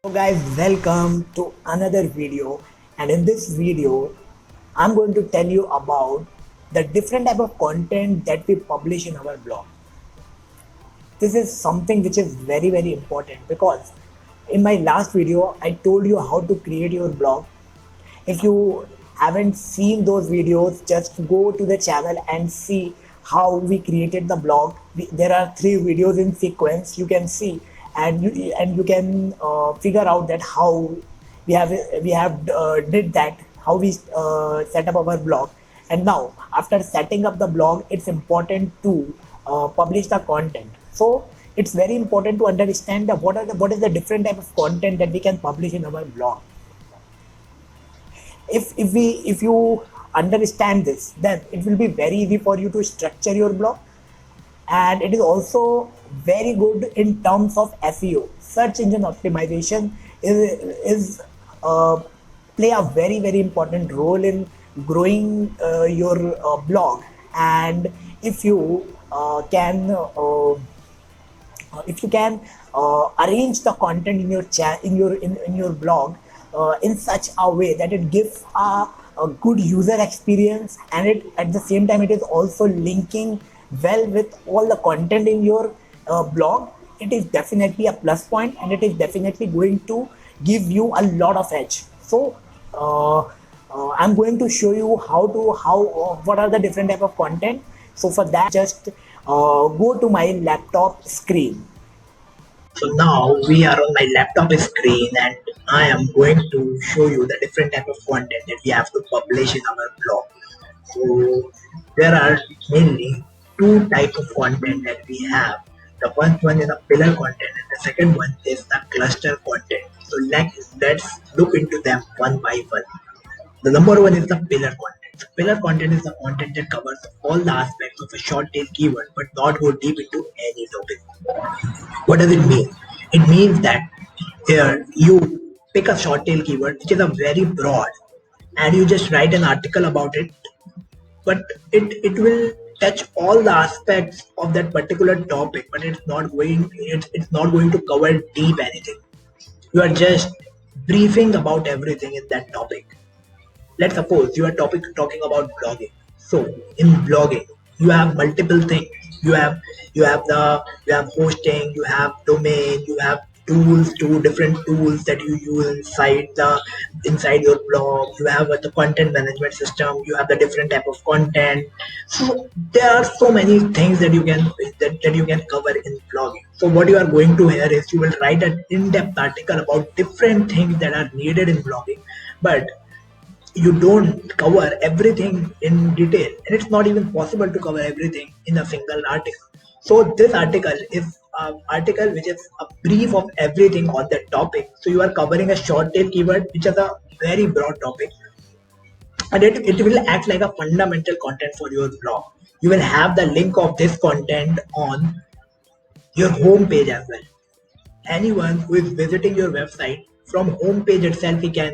So guys, welcome to another video, and in this video I'm going to tell you about the different type of content that we publish in our blog. This is something which is very important because in my last video I told you how to create your blog. If you haven't seen those videos, just go to the channel and see how we created the blog. There are 3 videos in sequence you can see, and you can figure out that how we have did that, how we set up our blog. And now after setting up the blog, it's important to publish the content. So it's very important to understand that what is the different type of content that we can publish in our blog. If you understand this, then it will be very easy for you to structure your blog, and it is also very good in terms of SEO. Search engine optimization is play a very important role in growing your blog. And if you can arrange the content in your in your blog in such a way that it gives a good user experience, and it at the same time it is also linking well with all the content in your blog, it is definitely a plus point, and it is definitely going to give you a lot of edge. So I'm going to show you how what are the different type of content. So for that, just go to my laptop screen. So now we are on my laptop screen, and I am going to show you the different type of content that we have to publish in our blog. So there are mainly two types of content that we have. The first one is the pillar content, and the second one is the cluster content. So let's look into them one by one. The number one is the pillar content. So pillar content is the content that covers all the aspects of a short tail keyword but not go deep into any topic. What does it mean? It means that here you pick a short tail keyword which is a very broad, and you just write an article about it, but it will touch all the aspects of that particular topic, but it's not going to cover deep anything. You are just briefing about everything in that topic. Let's suppose you are talking about blogging. So in blogging you have multiple things. You have hosting, you have domain, you have tools, two different tools that you use inside your blog. You have the content management system, you have the different type of content. So there are so many things that you can cover in blogging. So what you are going to here is you will write an in-depth article about different things that are needed in blogging, but you don't cover everything in detail, and it's not even possible to cover everything in a single article. So this article is an article which is a brief of everything on that topic. So you are covering a short tail keyword which is a very broad topic, and it will act like a fundamental content for your blog. You will have the link of this content on your home page as well. Anyone who is visiting your website, from home page itself he can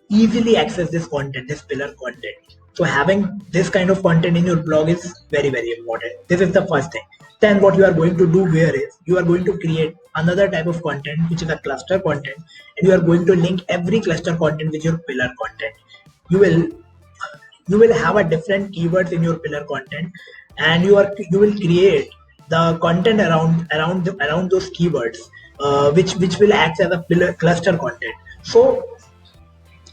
easily access this content, this pillar content. So having this kind of content in your blog is very important. This is the first thing. Then what you are going to do here is you are going to create another type of content which is a cluster content, and you are going to link every cluster content with your pillar content. You will you will have a different keywords in your pillar content, and you will create the content around those keywords, which will act as a pillar cluster content. So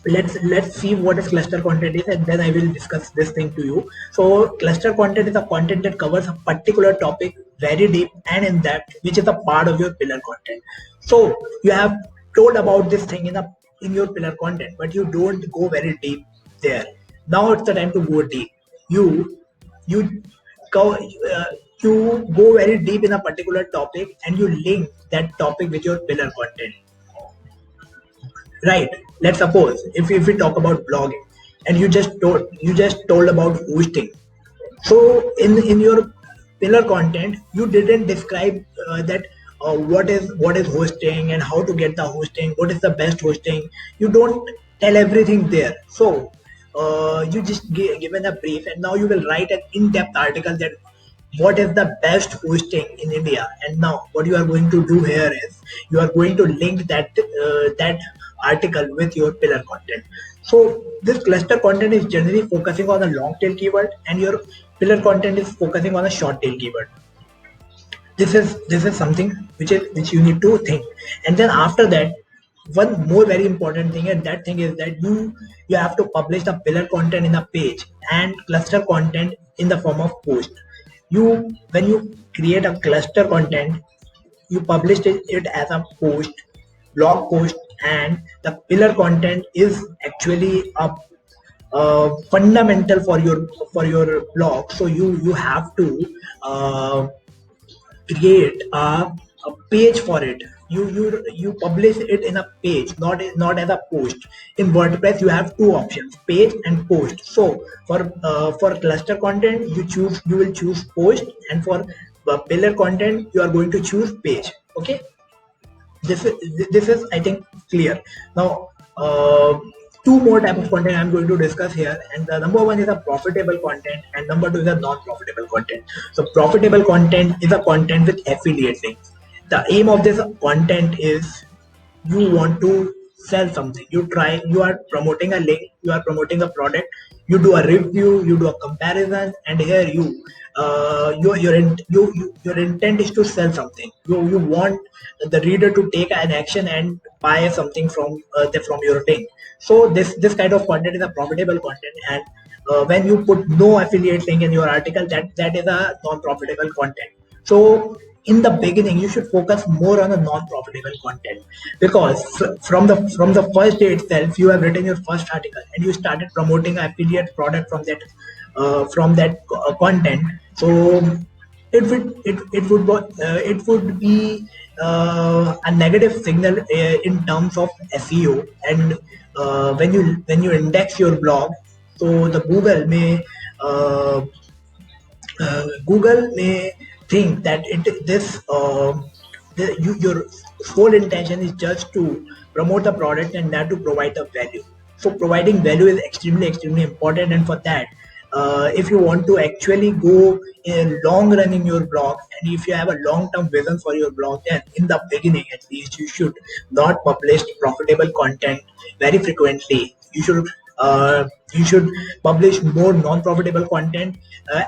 let's see what is cluster content is, and then I will discuss this thing to you. So cluster content is a content that covers a particular topic very deep and in depth, which is a part of your pillar content. So you have told about this thing in your pillar content, but you don't go very deep there. Now it's the time to go deep. You go you go very deep in a particular topic, and you link that topic with your pillar content. Right. Let's suppose if we talk about blogging, and you just told about hosting. So in your pillar content you didn't describe that what is hosting and how to get the hosting, what is the best hosting. You don't tell everything there. So you just given a brief, and now you will write an in-depth article that what is the best hosting in India. And now what you are going to do here is you are going to link that article with your pillar content. So this cluster content is generally focusing on a long tail keyword, and your pillar content is focusing on a short tail keyword. This is something which you need to think. And then after that, one more very important thing, and that thing is that you have to publish the pillar content in a page and cluster content in the form of post. You When you create a cluster content, you publish it as a post, blog post, and the pillar content is actually a fundamental for your blog. So you have to uh, create a page for it. You publish it in a page, not as a post. In WordPress you have two options, page and post. So for cluster content you will choose post, and for pillar content you are going to choose page. Okay, this is I think clear. Now two more type of content I'm going to discuss here, and the number one is a profitable content and number two is a non-profitable content. So profitable content is a content with affiliate links. The aim of this content is you want to sell something. You are promoting a link, you are promoting a product, you do a review, you do a comparison, and here your intent is to sell something. You want the reader to take an action and buy something from your link. So this kind of content is a profitable content, and when you put no affiliate link in your article, that is a non-profitable content. So in the beginning you should focus more on the non-profitable content, because from the first day itself you have written your first article and you started promoting affiliate product from that content. So it would be a negative signal in terms of SEO. And when you index your blog, so the Google may think that your sole intention is just to promote the product and not to provide the value. So providing value is extremely important, and for that, if you want to actually go in long run in your blog, and if you have a long term vision for your blog, then in the beginning at least you should not publish profitable content very frequently. You should publish more non-profitable content,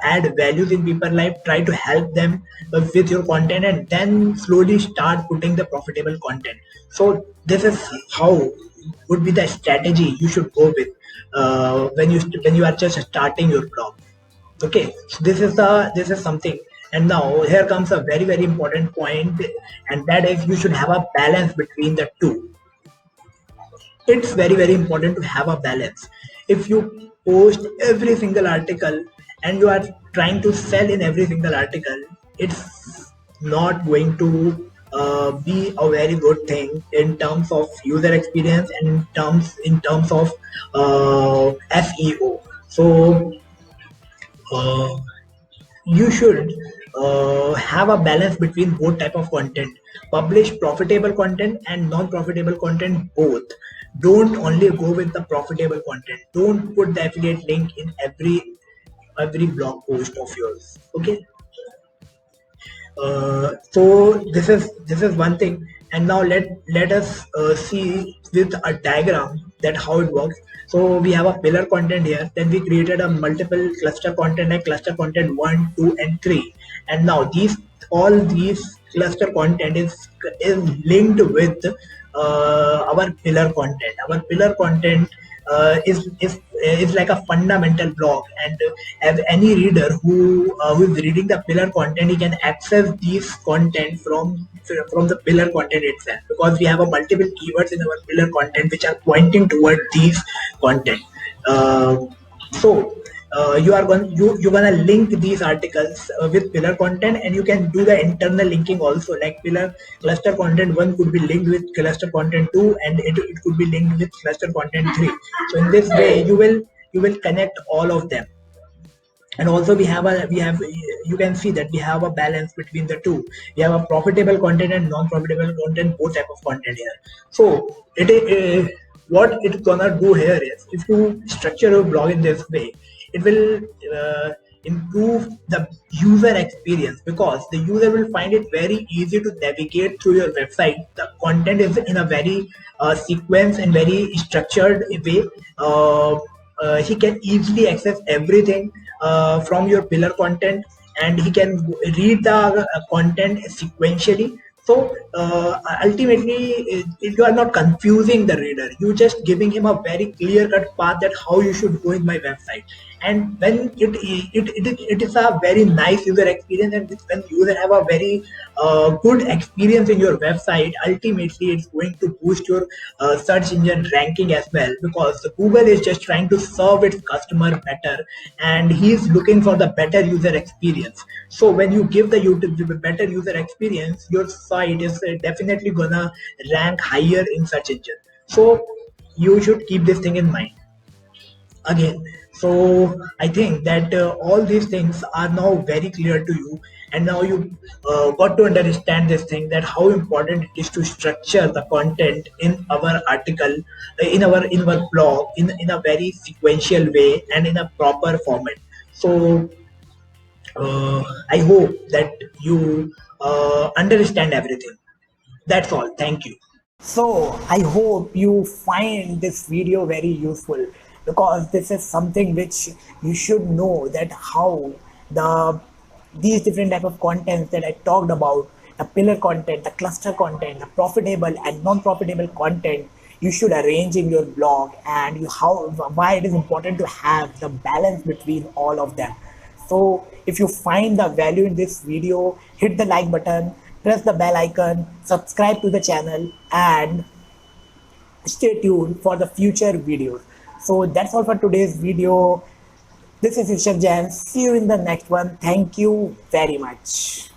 add values in people's life, try to help them with your content, and then slowly start putting the profitable content. So this is how would be the strategy you should go with when you are just starting your blog. Okay, so this is something. And now here comes a very important point, and that is you should have a balance between the two. It's very important to have a balance. If you post every single article and you are trying to sell in every single article, it's not going to be a very good thing in terms of user experience and in terms of SEO. So uh, you should have a balance between both type of content. Publish profitable content and non-profitable content both. Don't only go with the profitable content. Don't put the affiliate link in every blog post of yours. Okay, so this is one thing. And now let us see with a diagram that how it works. So we have a pillar content here, then we created a multiple cluster content like cluster content 1, 2, and 3. And now all these cluster content is linked with our pillar content. Our pillar content is like a fundamental block, and as any reader who is reading the pillar content, he can access these content from the pillar content itself, because we have a multiple keywords in our pillar content which are pointing toward these content. Uh, so you're gonna link these articles with pillar content, and you can do the internal linking also, like pillar cluster content 1 could be linked with cluster content 2, and it could be linked with cluster content 3. So in this way you will connect all of them. And also we have you can see that we have a balance between the two. We have a profitable content and non-profitable content, both type of content here. So what it's gonna do here is, if you structure your blog in this way, it will improve the user experience, because the user will find it very easy to navigate through your website. The content is in a very sequence and very structured way. He can easily access everything from your pillar content, and he can read the content sequentially. So ultimately, you are not confusing the reader. You just giving him a very clear cut path that how you should go in my website. And when it is a very nice user experience, and when user have a very good experience in your website, ultimately it's going to boost your search engine ranking as well, because Google is just trying to serve its customer better, and he's looking for the better user experience. So when you give the YouTube better user experience, your site is definitely gonna rank higher in search engine. So you should keep this thing in mind again. So I think that all these things are now very clear to you, and now you got to understand this thing, that how important it is to structure the content in our article, in our blog, in a very sequential way and in a proper format. So I hope that you understand everything. That's all. Thank you. So I hope you find this video very useful, because this is something which you should know, that how the these different type of contents that I talked about, the pillar content, the cluster content, the profitable and non-profitable content, you should arrange in your blog, and how why it is important to have the balance between all of them. So if you find the value in this video, hit the like button, press the bell icon, subscribe to the channel, and stay tuned for the future videos. So that's all for today's video. This is Rishabh Jain. See you in the next one. Thank you very much.